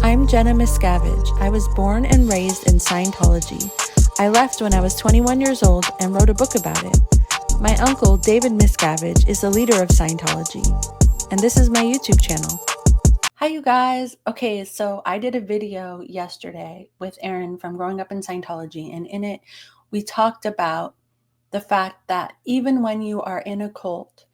I'm Jenna Miscavige. I was born and raised in Scientology. I left when I was 21 years old and wrote a book about it. My uncle, David Miscavige, is the leader of Scientology, and this is my YouTube channel. Hi, you guys. Okay, so I did a video yesterday with Aaron from Growing Up in Scientology, and in it, we talked about the fact that even when you are in a cult,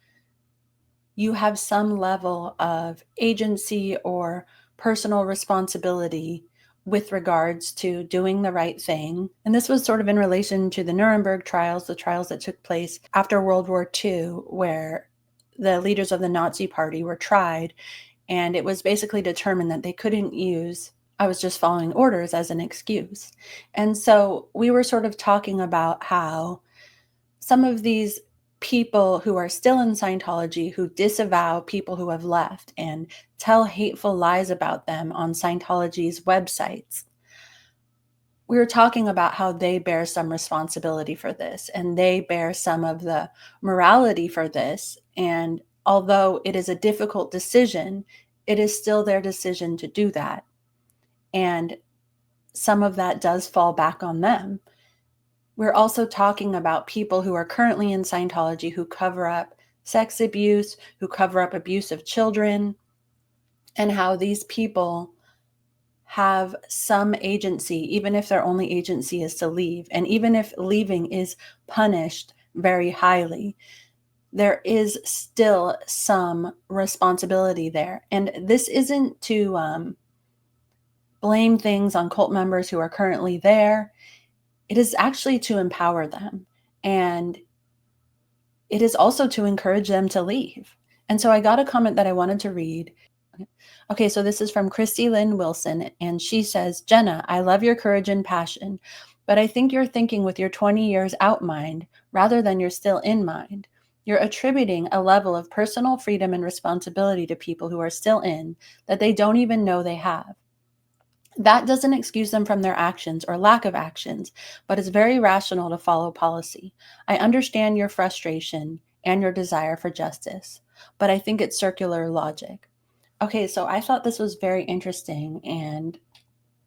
you have some level of agency or personal responsibility with regards to doing the right thing. And this was sort of in relation to the Nuremberg trials, the trials that took place after World War II, where the leaders of the Nazi Party were tried. And it was basically determined that they couldn't use "I was just following orders" as an excuse. And so we were sort of talking about how some of these people who are still in Scientology, who disavow people who have left and tell hateful lies about them on Scientology's websites, we were talking about how they bear some responsibility for this and they bear some of the morality for this. And although it is a difficult decision, it is still their decision to do that. And some of that does fall back on them. We're also talking about people who are currently in Scientology who cover up sex abuse, who cover up abuse of children, and how these people have some agency, even if their only agency is to leave. And even if leaving is punished very highly, there is still some responsibility there. And this isn't to blame things on cult members who are currently there. It is actually to empower them. And it is also to encourage them to leave. And so I got a comment that I wanted to read. Okay, so this is from Christy Lynn Wilson, and she says, "Jenna, I love your courage and passion, but I think you're thinking with your 20 years out mind rather than your still in mind. You're attributing a level of personal freedom and responsibility to people who are still in that they don't even know they have. That doesn't excuse them from their actions or lack of actions, but it's very rational to follow policy. I understand your frustration and your desire for justice, but I think it's circular logic." Okay, so I thought this was very interesting, and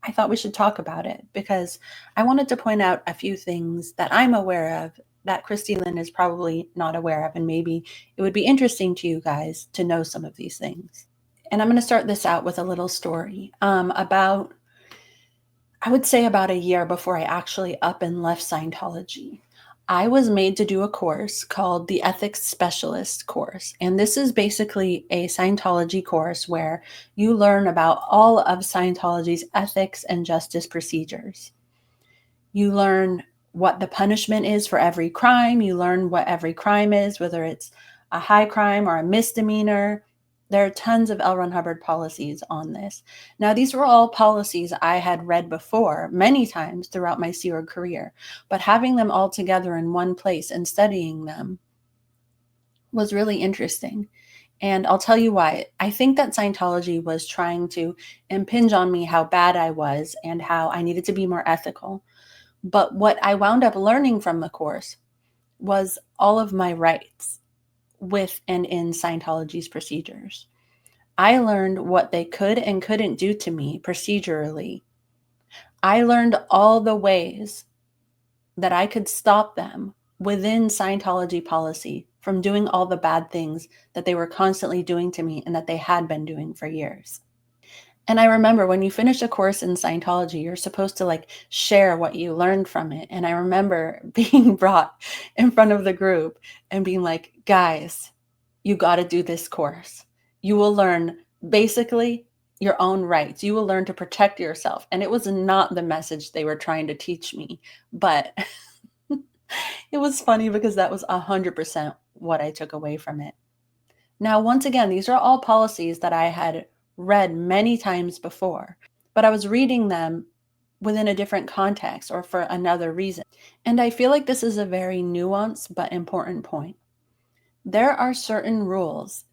I thought we should talk about it because I wanted to point out a few things that I'm aware of that Christy Lynn is probably not aware of, and maybe it would be interesting to you guys to know some of these things. And I'm going to start this out with a little story about, I would say about a year before I actually up and left Scientology. I was made to do a course called the Ethics Specialist course. And this is basically a Scientology course where you learn about all of Scientology's ethics and justice procedures. You learn what the punishment is for every crime. You learn what every crime is, whether it's a high crime or a misdemeanor. There are tons of L. Ron Hubbard policies on this. Now, these were all policies I had read before many times throughout my Sea Org career, but having them all together in one place and studying them was really interesting. And I'll tell you why. I think that Scientology was trying to impinge on me how bad I was and how I needed to be more ethical. But what I wound up learning from the course was all of my rights with and in Scientology's procedures. I learned what they could and couldn't do to me procedurally. I learned all the ways that I could stop them within Scientology policy from doing all the bad things that they were constantly doing to me and that they had been doing for years. And I remember when you finish a course in Scientology, you're supposed to share what you learned from it. And I remember being brought in front of the group and being like, "Guys, you got to do this course. You will learn basically your own rights. You will learn to protect yourself." And it was not the message they were trying to teach me, but it was funny because that was 100% what I took away from it. Now, once again, these are all policies that I had read many times before, but I was reading them within a different context or for another reason. And I feel like this is a very nuanced but important point. There are certain rules,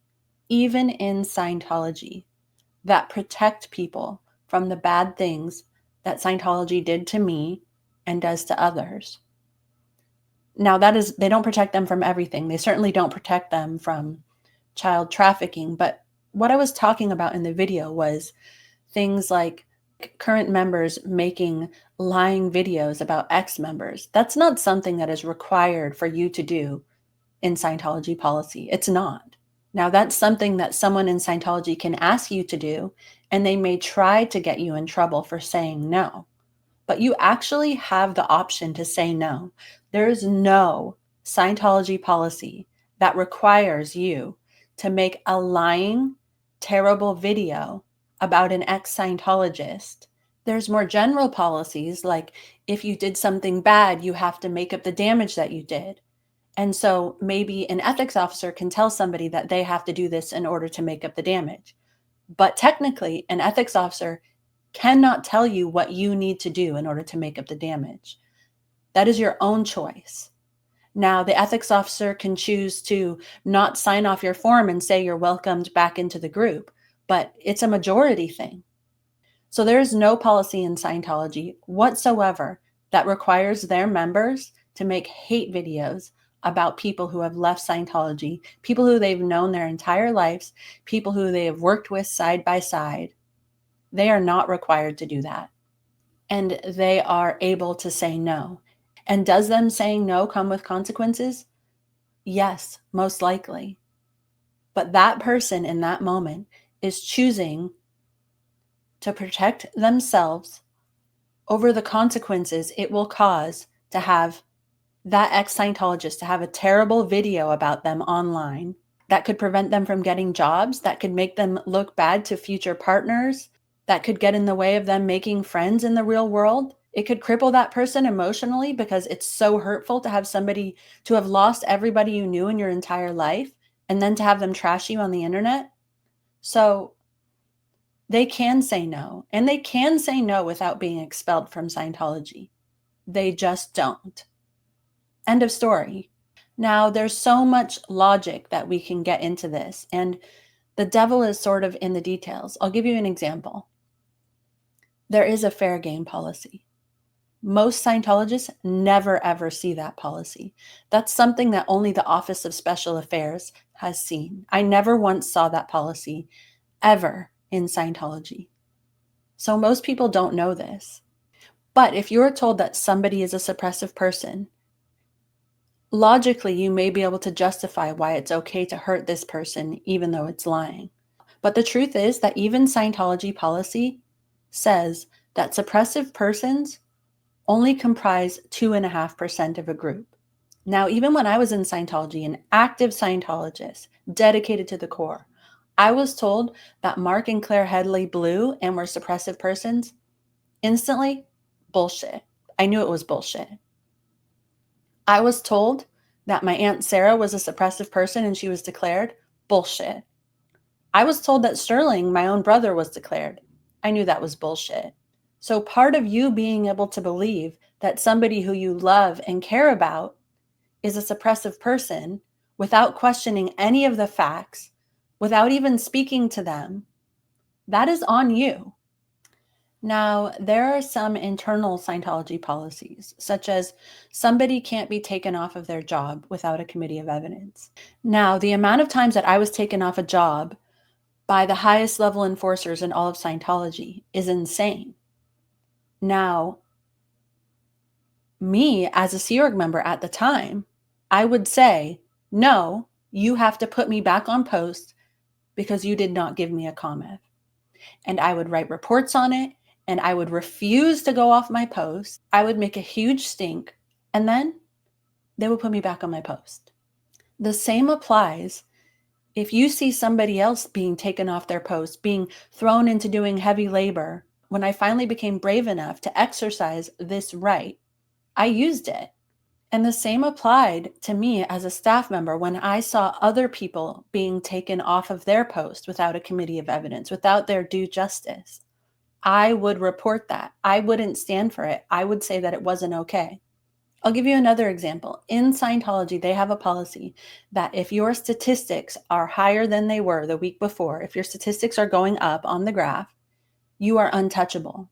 even in Scientology, that protect people from the bad things that Scientology did to me and does to others. Now, they don't protect them from everything. They certainly don't protect them from child trafficking, but what I was talking about in the video was things like current members making lying videos about ex-members. That's not something that is required for you to do in Scientology policy. It's not. Now, that's something that someone in Scientology can ask you to do, and they may try to get you in trouble for saying no. But you actually have the option to say no. There is no Scientology policy that requires you to make a lying, terrible video about an ex-Scientologist. There's more general policies, like if you did something bad, you have to make up the damage that you did. And so maybe an ethics officer can tell somebody that they have to do this in order to make up the damage. But technically, an ethics officer cannot tell you what you need to do in order to make up the damage. That is your own choice. Now, the ethics officer can choose to not sign off your form and say you're welcomed back into the group, but it's a majority thing. So there is no policy in Scientology whatsoever that requires their members to make hate videos about people who have left Scientology, people who they've known their entire lives, people who they have worked with side by side. They are not required to do that. And they are able to say no. And does them saying no come with consequences? Yes, most likely. But that person in that moment is choosing to protect themselves over the consequences it will cause to have that ex-Scientologist to have a terrible video about them online that could prevent them from getting jobs, that could make them look bad to future partners, that could get in the way of them making friends in the real world. It could cripple that person emotionally because it's so hurtful to have somebody, to have lost everybody you knew in your entire life and then to have them trash you on the internet. So they can say no, and they can say no without being expelled from Scientology. They just don't. End of story. Now, there's so much logic that we can get into this, and the devil is sort of in the details. I'll give you an example. There is a fair game policy. Most Scientologists never ever see that policy. That's something that only the Office of Special Affairs has seen. I never once saw that policy ever in Scientology. So most people don't know this. But if you're told that somebody is a suppressive person, logically, you may be able to justify why it's okay to hurt this person, even though it's lying. But the truth is that even Scientology policy says that suppressive persons only comprise 2.5% of a group. Now, even when I was in Scientology, an active Scientologist, dedicated to the core, I was told that Mark and Claire Headley blew and were suppressive persons. Instantly, bullshit. I knew it was bullshit. I was told that my Aunt Sarah was a suppressive person and she was declared. Bullshit. I was told that Sterling, my own brother, was declared. I knew that was bullshit. So part of you being able to believe that somebody who you love and care about is a suppressive person without questioning any of the facts, without even speaking to them, that is on you. Now, there are some internal Scientology policies, such as somebody can't be taken off of their job without a committee of evidence. Now, the amount of times that I was taken off a job by the highest level enforcers in all of Scientology is insane. Now, me as a Sea Org member at the time, I would say, no, you have to put me back on post because you did not give me a COMEV. And I would write reports on it, and I would refuse to go off my post. I would make a huge stink, and then they would put me back on my post. The same applies if you see somebody else being taken off their post, being thrown into doing heavy labor. When I finally became brave enough to exercise this right, I used it. And the same applied to me as a staff member when I saw other people being taken off of their post without a committee of evidence, without their due justice. I would report that. I wouldn't stand for it. I would say that it wasn't okay. I'll give you another example. In Scientology, they have a policy that if your statistics are higher than they were the week before, if your statistics are going up on the graph, you are untouchable.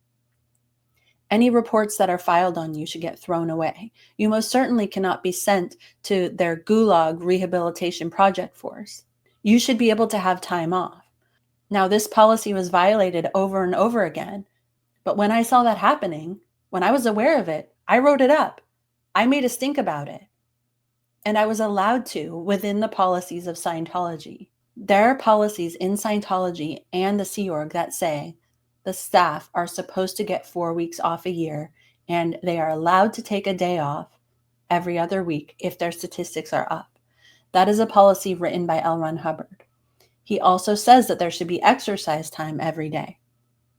Any reports that are filed on you should get thrown away. You most certainly cannot be sent to their Gulag Rehabilitation Project Force. You should be able to have time off. Now, this policy was violated over and over again. But when I saw that happening, when I was aware of it, I wrote it up. I made a stink about it. And I was allowed to within the policies of Scientology. There are policies in Scientology and the Sea Org that say the staff are supposed to get 4 weeks off a year, and they are allowed to take a day off every other week if their statistics are up. That is a policy written by L. Ron Hubbard. He also says that there should be exercise time every day.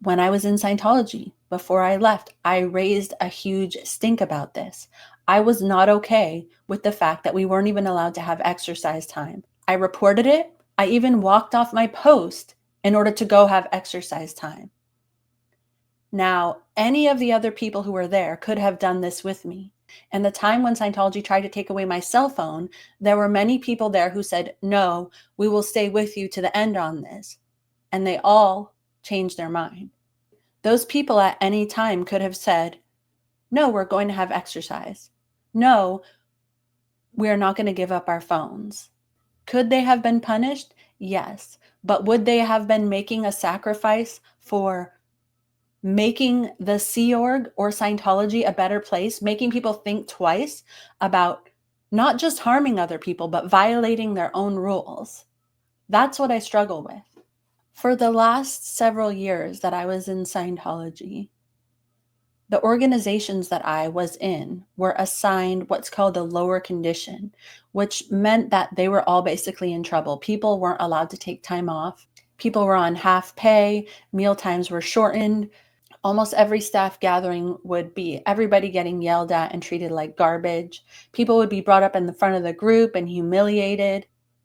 When I was in Scientology, before I left, I raised a huge stink about this. I was not okay with the fact that we weren't even allowed to have exercise time. I reported it. I even walked off my post in order to go have exercise time. Now, any of the other people who were there could have done this with me. And the time when Scientology tried to take away my cell phone, there were many people there who said, no, we will stay with you to the end on this. And they all changed their mind. Those people at any time could have said, no, we're going to have exercise. No, we're not going to give up our phones. Could they have been punished? Yes. But would they have been making a sacrifice for making the Sea Org or Scientology a better place, making people think twice about not just harming other people, but violating their own rules? That's what I struggle with. For the last several years that I was in Scientology, the organizations that I was in were assigned what's called a lower condition, which meant that they were all basically in trouble. People weren't allowed to take time off. People were on half pay. Meal times were shortened. Almost every staff gathering would be everybody getting yelled at and treated like garbage. People would be brought up in the front of the group and humiliated.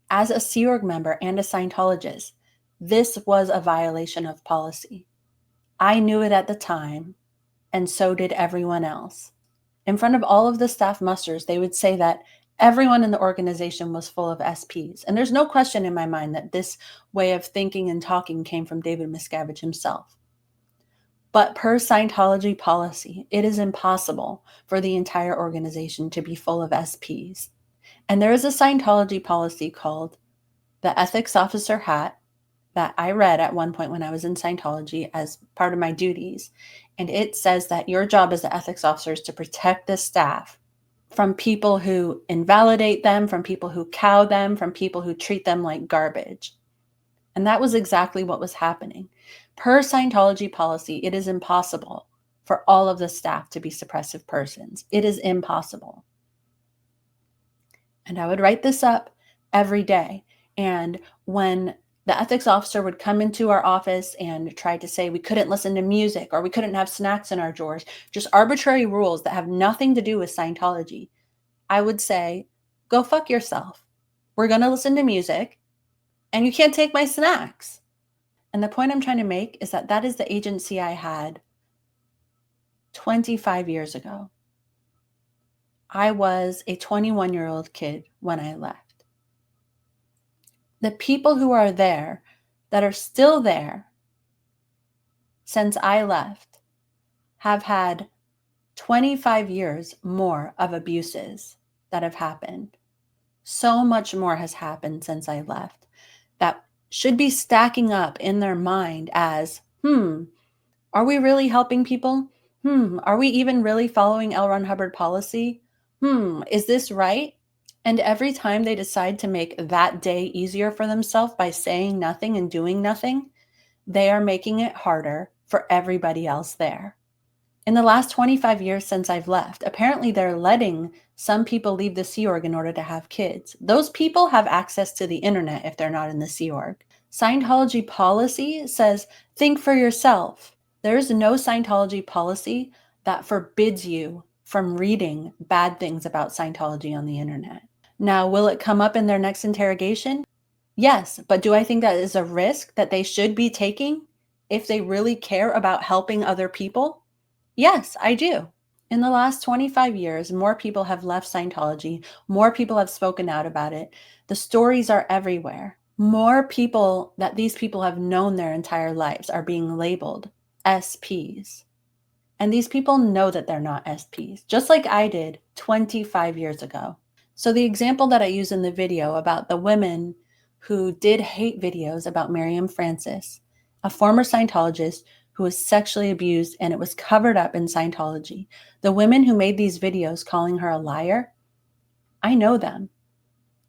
As a Sea Org member and a Scientologist, this was a violation of policy. I knew it at the time, and so did everyone else. In front of all of the staff musters, they would say that everyone in the organization was full of SPs. And there's no question in my mind that this way of thinking and talking came from David Miscavige himself. But per Scientology policy, it is impossible for the entire organization to be full of SPs. And there is a Scientology policy called the Ethics Officer Hat that I read at one point when I was in Scientology as part of my duties. And it says that your job as the ethics officer is to protect the staff from people who invalidate them, from people who cow them, from people who treat them like garbage. And that was exactly what was happening. Per Scientology policy, it is impossible for all of the staff to be suppressive persons. It is impossible. And I would write this up every day. And when the ethics officer would come into our office and try to say we couldn't listen to music or we couldn't have snacks in our drawers, just arbitrary rules that have nothing to do with Scientology, I would say, go fuck yourself. We're going to listen to music and you can't take my snacks. And the point I'm trying to make is that that is the agency I had 25 years ago. I was a 21-year-old kid when I left. The people who are there, that are still there since I left, have had 25 years more of abuses that have happened. So much more has happened since I left that should be stacking up in their mind as, are we really helping people? Are we even really following L. Ron Hubbard policy? Is this right? And every time they decide to make that day easier for themselves by saying nothing and doing nothing, they are making it harder for everybody else there. In the last 25 years since I've left, apparently they're letting some people leave the Sea Org in order to have kids. Those people have access to the internet if they're not in the Sea Org. Scientology policy says, think for yourself. There is no Scientology policy that forbids you from reading bad things about Scientology on the internet. Now, will it come up in their next interrogation? Yes, but do I think that is a risk that they should be taking if they really care about helping other people? Yes, I do. In the last 25 years, more people have left Scientology. More people have spoken out about it. The stories are everywhere. More people that these people have known their entire lives are being labeled SPs. And these people know that they're not SPs, just like I did 25 years ago. So the example that I use in the video about the women who did hate videos about Miriam Francis, a former Scientologist who was sexually abused, and it was covered up in Scientology. The women who made these videos calling her a liar, I know them.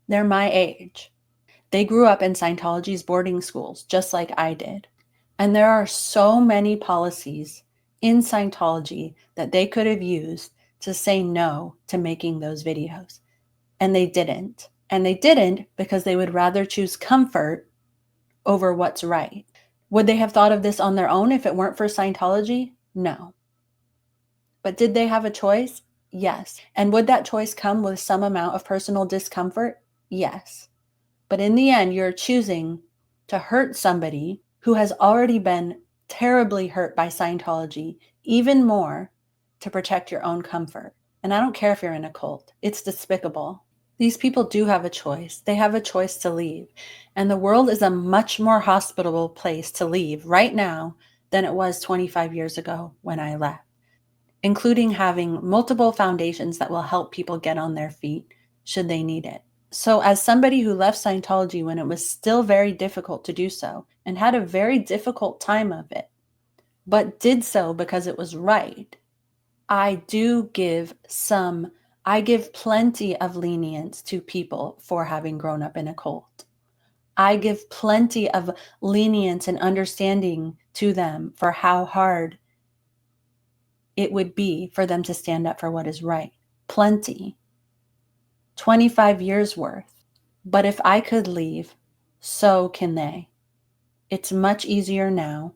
They're my age. They grew up in Scientology's boarding schools, just like I did. And there are so many policies in Scientology that they could have used to say no to making those videos. And they didn't. And they didn't because they would rather choose comfort over what's right. Would they have thought of this on their own if it weren't for Scientology? No. But did they have a choice? Yes. And would that choice come with some amount of personal discomfort? Yes. But in the end, you're choosing to hurt somebody who has already been terribly hurt by Scientology, even more to protect your own comfort. And I don't care if you're in a cult, it's despicable. These people do have a choice. They have a choice to leave. And the world is a much more hospitable place to leave right now than it was 25 years ago when I left, including having multiple foundations that will help people get on their feet should they need it. So, as somebody who left Scientology when it was still very difficult to do so and had a very difficult time of it, but did so because it was right, I give plenty of lenience to people for having grown up in a cult. I give plenty of lenience and understanding to them for how hard it would be for them to stand up for what is right. Plenty. 25 years worth. But if I could leave, so can they. It's much easier now.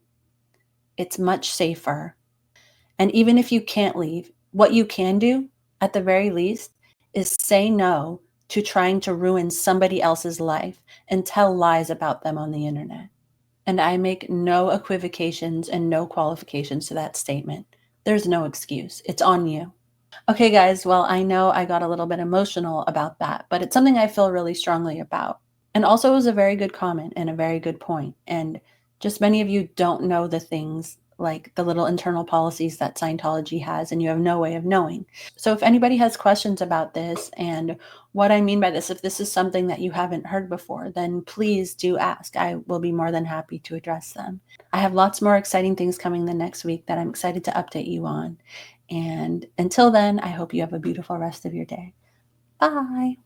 It's much safer. And even if you can't leave, what you can do, at the very least, is say no to trying to ruin somebody else's life and tell lies about them on the internet. And I make no equivocations and no qualifications to that statement. There's no excuse. It's on you. Okay, guys, well, I know I got a little bit emotional about that, but it's something I feel really strongly about. And also, it was a very good comment and a very good point. And just many of you don't know the things like the little internal policies that Scientology has, and you have no way of knowing. So, if anybody has questions about this and what I mean by this, if this is something that you haven't heard before, then please do ask. I will be more than happy to address them. I have lots more exciting things coming the next week that I'm excited to update you on. And until then, I hope you have a beautiful rest of your day. Bye.